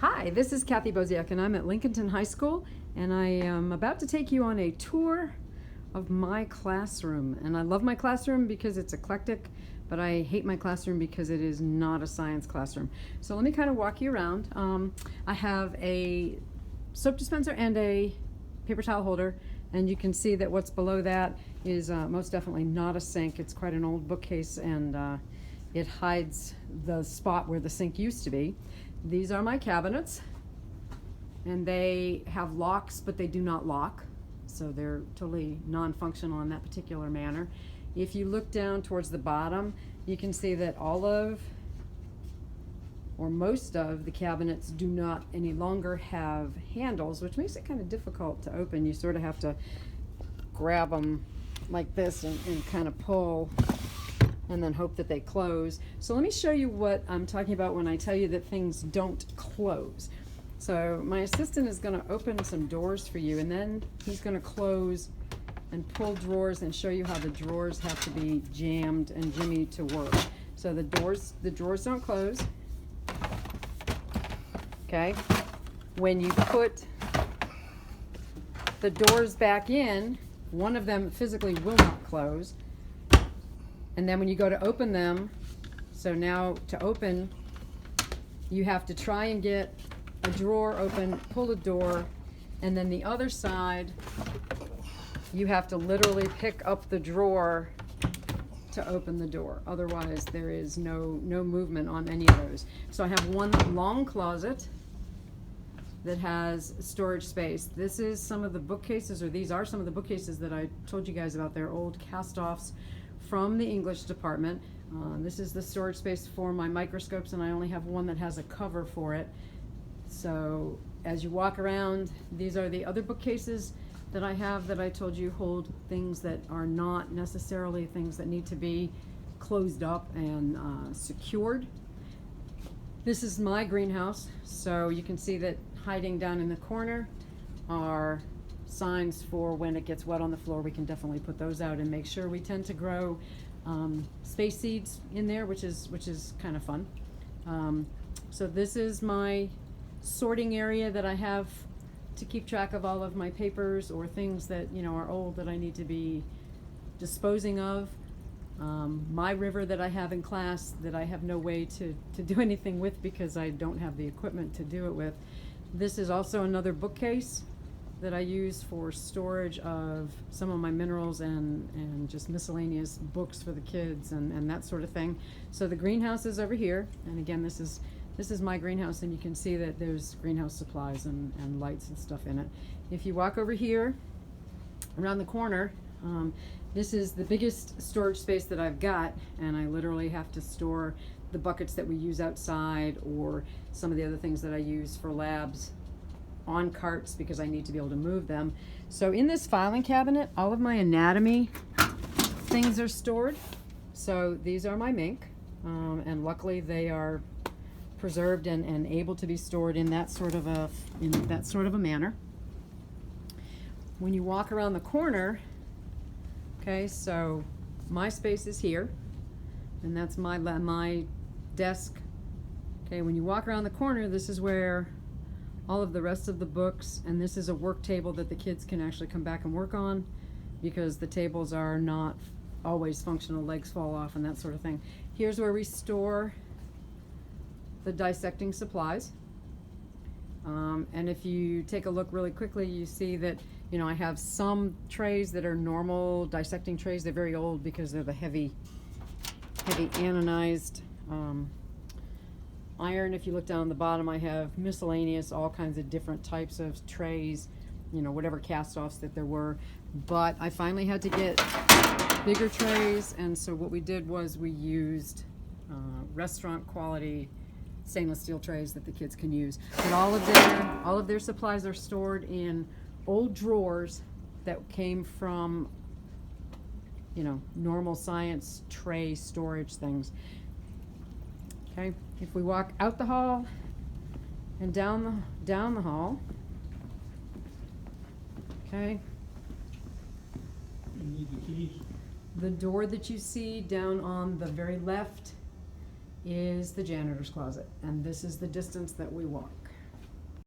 Hi, this is Kathy Boziak, and I'm at Lincolnton High School, and I am about to take you on a tour of my classroom. And I love my classroom because it's eclectic, but I hate my classroom because it is not a science classroom. So let me kind of walk you around. I have a soap dispenser and a paper towel holder, and you can see that what's below that is most definitely not a sink. It's quite an old bookcase, and it hides the spot where the sink used to be. These are my cabinets, and they have locks, but they do not lock, so they're totally non-functional in that particular manner. If you look down towards the bottom, you can see that all of, or most of, the cabinets do not any longer have handles, which makes it kind of difficult to open. You sort of have to grab them like this and kind of pull and then hope that they close. So let me show you what I'm talking about when I tell you that things don't close. So my assistant is going to open some doors for you, and then he's going to close and pull drawers and show you how the drawers have to be jammed and jimmied to work. So the drawers don't close. Okay? When you put the doors back in, one of them physically will not close. And then when you go to open them, so now to open, you have to try and get a drawer open, pull the door, and then the other side, you have to literally pick up the drawer to open the door. Otherwise, there is no movement on any of those. So I have one long closet that has storage space. This is some of the bookcases, or these are some of the bookcases that I told you guys about. They're old cast-offs from the English department. This is the storage space for my microscopes, and I only have one that has a cover for it. So as you walk around, these are the other bookcases that I have that I told you hold things that are not necessarily things that need to be closed up and secured. This is my greenhouse, so you can see that hiding down in the corner are signs for when it gets wet on the floor. We can definitely put those out and make sure. We tend to grow space seeds in there, which is kind of fun. So this is my sorting area that I have to keep track of all of my papers or things that are old that I need to be disposing of. My river that I have in class that I have no way to do anything with because I don't have the equipment to do it with. This is also another bookcase that I use for storage of some of my minerals and just miscellaneous books for the kids and that sort of thing. So the greenhouse is over here, and again, this is my greenhouse, and you can see that there's greenhouse supplies and lights and stuff in it. If you walk over here, around the corner, this is the biggest storage space that I've got, and I literally have to store the buckets that we use outside or some of the other things that I use for labs on carts because I need to be able to move them. So in this filing cabinet, all of my anatomy things are stored. So these are my mink, and luckily they are preserved and able to be stored in that sort of a manner. When you walk around the corner, okay, so my space is here, and that's my desk. Okay, when you walk around the corner, this is where all of the rest of the books, and this is a work table that the kids can actually come back and work on because the tables are not always functional, legs fall off and that sort of thing. Here's where we store the dissecting supplies. And if you take a look really quickly, you see that I have some trays that are normal dissecting trays. They're very old because they're the heavy anodized iron. If you look down the bottom, I have miscellaneous, all kinds of different types of trays, whatever cast-offs that there were. But I finally had to get bigger trays, and so what we did was we used restaurant quality stainless steel trays that the kids can use. But all of their supplies are stored in old drawers that came from normal science tray storage things. Okay, if we walk out the hall and down the hall, okay, You need the keys. the door that you see down on the very left is the janitor's closet, and this is the distance that we walk.